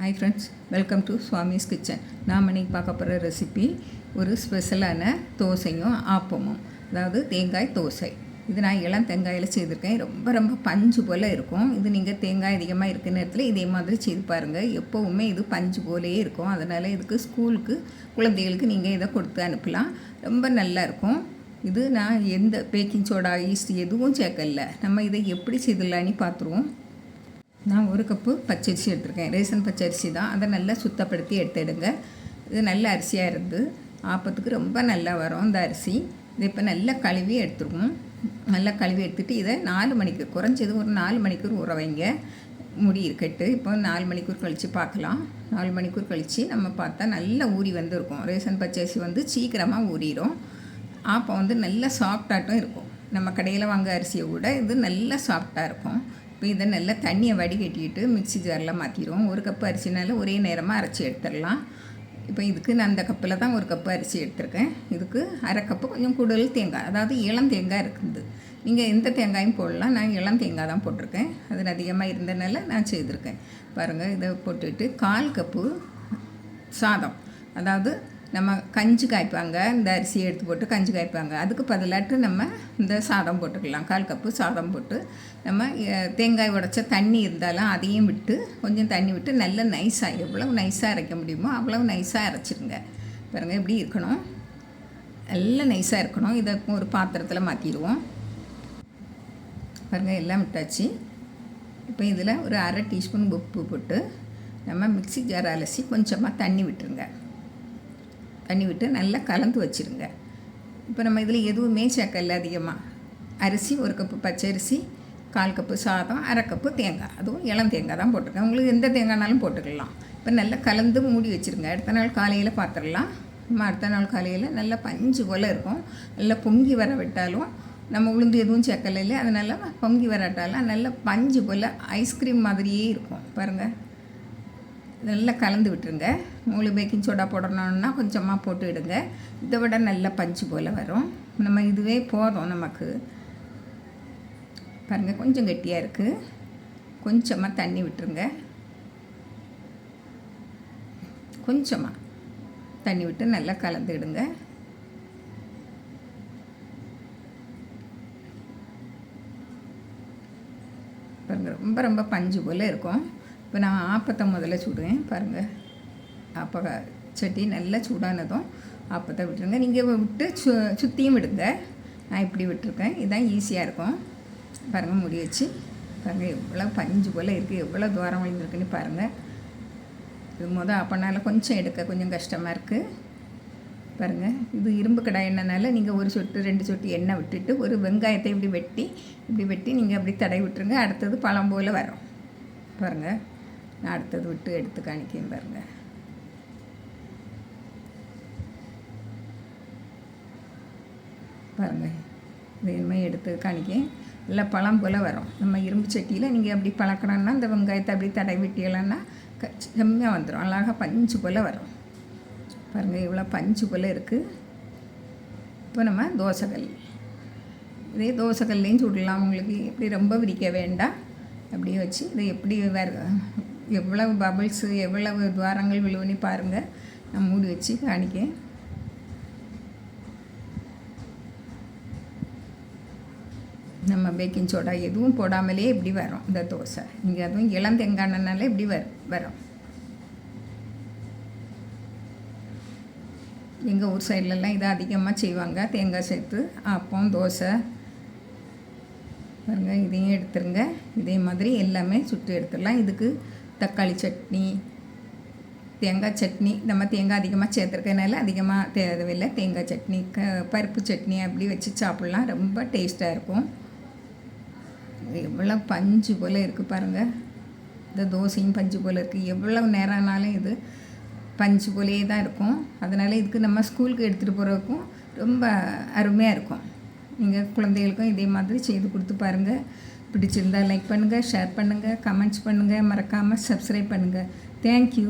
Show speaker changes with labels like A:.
A: Hi friends, welcome to Swami's kitchen. நாம் இன்றைக்கி பார்க்க போகிற ரெசிபி ஒரு ஸ்பெஷலான தோசையும் ஆப்பமும், அதாவது தேங்காய் தோசை. இது நான் இளம் தேங்காயில் செய்திருக்கேன். ரொம்ப பஞ்சு போல் இருக்கும். இது நீங்கள் தேங்காய் அதிகமாக இருக்கிற நேரத்தில் இதே மாதிரி செய்து பாருங்கள். எப்போவுமே இது பஞ்சு போலே இருக்கும். அதனால் இதுக்கு ஸ்கூலுக்கு குழந்தைகளுக்கு நீங்கள் இதை கொடுத்து அனுப்பலாம். ரொம்ப நல்லாயிருக்கும். இது நான் எந்த பேக்கிங் சோடா, ஈஸ்ட் எதுவும் சேர்க்கல. நம்ம இதை எப்படி செய்துடலான்னு பார்த்துருவோம். நான் ஒரு கப்பு பச்சரிசி எடுத்துருக்கேன். ரேஷன் பச்சரிசி தான். அதை நல்லா சுத்தப்படுத்தி எடுத்துடுங்க. இது நல்ல அரிசியாக இருந்து ஆப்பத்துக்கு ரொம்ப நல்லா வரும் இந்த அரிசி. இதை இப்போ நல்லா கழுவி எடுத்துருவோம். நல்லா கழுவி எடுத்துகிட்டு இதை 4 மணிக்கு, குறைஞ்சது ஒரு 4 மணிக்கூர் ஊற வைங்க. முடி இருக்கட்டு. இப்போ 4 மணிக்கூர் கழித்து பார்க்கலாம். 4 மணிக்கூர் கழித்து நம்ம பார்த்தா நல்லா ஊறி வந்துருக்கும். ரேஷன் பச்சரிசி வந்து சீக்கிரமாக ஊறிடும். ஆப்பம் வந்து நல்லா சாஃப்டாகட்டும் இருக்கும். நம்ம கடையில் வாங்க அரிசியை விட இது நல்லா சாஃப்டாக இருக்கும். இப்போ இதை நல்லா தண்ணியை வடிகட்டிட்டு மிக்ஸி ஜாரில் மாற்றிடுவோம். ஒரு கப்பு அரிசினால ஒரே நேரமாக அரைச்சி எடுத்துடலாம். இப்போ இதுக்கு நான் அந்த கப்பில் தான் ஒரு கப்பு அரிசி எடுத்திருக்கேன். இதுக்கு அரை கப்பு கொஞ்சம் கூடுதல் தேங்காய், அதாவது இளம் தேங்காய் இருக்குது. நீங்கள் எந்த தேங்காயும் போடலாம். நான் இளம் தேங்காய் தான் போட்டிருக்கேன். அதில் அதிகமாக இருந்தனால நான் செய்திருக்கேன். பாருங்கள், இதை போட்டுட்டு 1/4 கப்பு சாதம், அதாவது நம்ம கஞ்சி காய்ப்பாங்க, இந்த அரிசியை எடுத்து போட்டு கஞ்சி காய்ப்பாங்க, அதுக்கு பதிலாட்டு நம்ம இந்த சாதம் போட்டுக்கலாம். 1/4 கப்பு சாதம் போட்டு நம்ம தேங்காய் உடைச்ச தண்ணி இருந்தாலும் அதையும் விட்டு கொஞ்சம் தண்ணி விட்டு நல்லா நைஸாக, எவ்வளவு நைஸாக அரைக்க முடியுமோ அவ்வளவு நைஸாக அரைச்சிருங்க. பாருங்கள், எப்படி இருக்கணும், நல்லா நைஸாக இருக்கணும். இதை ஒரு பாத்திரத்தில் மாற்றிடுவோம். பாருங்கள், எல்லாம் விட்டாச்சு. இப்போ இதில் ஒரு 1/2 டீஸ்பூன் உப்பு போட்டு நம்ம மிக்ஸி ஜார் அலசி கொஞ்சமாக தண்ணி விட்டுருங்க. தண்ணி விட்டு நல்லா கலந்து வச்சுருங்க. இப்போ நம்ம இதில் எதுவுமே சேர்க்கல அதிகமாக. அரிசி 1 கப்பு பச்சரிசி, 1/4 கப்பு சாதம், 1/2 கப்பு தேங்காய், அதுவும் இளம் தேங்காய் தான் போட்டிருக்கேன். உங்களுக்கு எந்த தேங்காய்னாலும் போட்டுக்கலாம். இப்போ நல்லா கலந்து மூடி வச்சுருங்க. அடுத்த நாள் காலையில் பார்த்துடலாம். நம்ம அடுத்த நாள் காலையில் நல்லா பஞ்சு போல் இருக்கும். நல்லா பொங்கி வர விட்டாலும், நம்ம உளுந்து எதுவும் சேர்க்கல இல்லை, அதனால் பொங்கி வரட்டாலும் நல்லா பஞ்சு போல் ஐஸ்கிரீம் மாதிரியே இருக்கும். பாருங்கள், நல்லா கலந்து விட்டுருங்க. உங்களுக்கு பேக்கிங் சோடா போடணுன்னா கொஞ்சமாக போட்டு விடுங்க. இதை விட நல்ல பஞ்சு போல் வரும். நம்ம இதுவே போதும் நமக்கு. பாருங்கள், கொஞ்சம் கெட்டியாக இருக்குது. கொஞ்சமாக தண்ணி விட்டுருங்க. கொஞ்சமாக தண்ணி விட்டு நல்லா கலந்துடுங்க. பாருங்கள், ரொம்ப பஞ்சு போல் இருக்கும். இப்போ நான் ஆப்பத்தை முதல்ல சுடுவேன். பாருங்கள், ஆப்ப சட்டி நல்லா சூடானதும் ஆப்பத்தை விட்டுருங்க. நீங்கள் விட்டு சுற்றியும் விடுங்க. நான் இப்படி விட்டுருக்கேன். இதுதான் ஈஸியாக இருக்கும். பாருங்கள், முடி வச்சு பாருங்கள், எவ்வளோ பஞ்சு போல் இருக்குது, எவ்வளோ தூரம் விழுந்துருக்குன்னு பாருங்கள். இது அப்போனால கொஞ்சம் எடுக்க கொஞ்சம் கஷ்டமாக இருக்குது. பாருங்கள், இது இரும்பு கடாய் எண்ணெய்னால நீங்கள் 1 சொட்டு 2 சொட்டு எண்ணெய் விட்டுட்டு ஒரு வெங்காயத்தை இப்படி வெட்டி நீங்கள் அப்படி தடவி விட்டுருங்க. அடுத்தது பழம் போல் வரும். பாருங்கள், நான் அடுத்தது விட்டு எடுத்து காணிக்கேன். பாருங்கள், பாருங்கள், இதுமாதிரி எடுத்து காணிக்கேன். நல்லா பழம் போல் வரும். நம்ம இரும்பு சட்டியில் நீங்கள் அப்படி பழக்கணுன்னா இந்த வெங்காயத்தை அப்படி தடவி விட்டியலான்னா செம்மையாக வந்துடும். அழகாக பஞ்சு போல் வரும். பாருங்கள், இவ்வளோ பஞ்சு போல் இருக்குது. இப்போ நம்ம தோசைக்கல், இதே தோசைக்கல்லையும் சுடலாம். உங்களுக்கு இப்படி ரொம்ப விரிக்க வேண்டாம். அப்படியே வச்சு இதை எப்படி எவ்வளவு பபிள்ஸு, எவ்வளவு துவாரங்கள் விழுவுன்னு பாருங்கள். நான் மூடி வச்சு காணிக்கேன். நம்ம பேக்கிங் சோடா எதுவும் போடாமலே இப்படி வரும் இந்த தோசை. நீங்கள் அதுவும் இளம் தேங்காய்னால இப்படி வரும். எங்கள் ஊர் சைட்லலாம் இதை அதிகமாக செய்வாங்க, தேங்காய் சேர்த்து ஆப்பம் தோசை. பாருங்கள், இதையும் எடுத்துருங்க. இதே மாதிரி எல்லாமே சுட்டு எடுத்துடலாம். இதுக்கு தக்காளி சட்னி, தேங்காய் சட்னி, நம்ம தேங்காய் அதிகமாக சேர்த்துருக்கனால அதிகமாக தேவையில்லை. தேங்காய் சட்னி, பருப்பு சட்னி அப்படி வச்சு சாப்பிட்லாம். ரொம்ப டேஸ்ட்டாக இருக்கும். எவ்வளோ பஞ்சு போல் இருக்குது பாருங்கள். இந்த தோசையும் பஞ்சு போல் இருக்குது. எவ்வளவு நேரம் ஆனாலும் இது பஞ்சு போலே தான் இருக்கும். அதனால் இதுக்கு நம்ம ஸ்கூலுக்கு எடுத்துகிட்டு போகிறதுக்கும் ரொம்ப அருமையாக இருக்கும். நீங்கள் குழந்தைகளுக்கும் இதே மாதிரி செய்து கொடுத்து பாருங்கள். பிடிச்சிருந்தால் லைக் பண்ணுங்கள், ஷேர் பண்ணுங்கள், கமெண்ட்ஸ் பண்ணுங்கள், மறக்காமல் சப்ஸ்கிரைப் பண்ணுங்கள். தேங்க்யூ.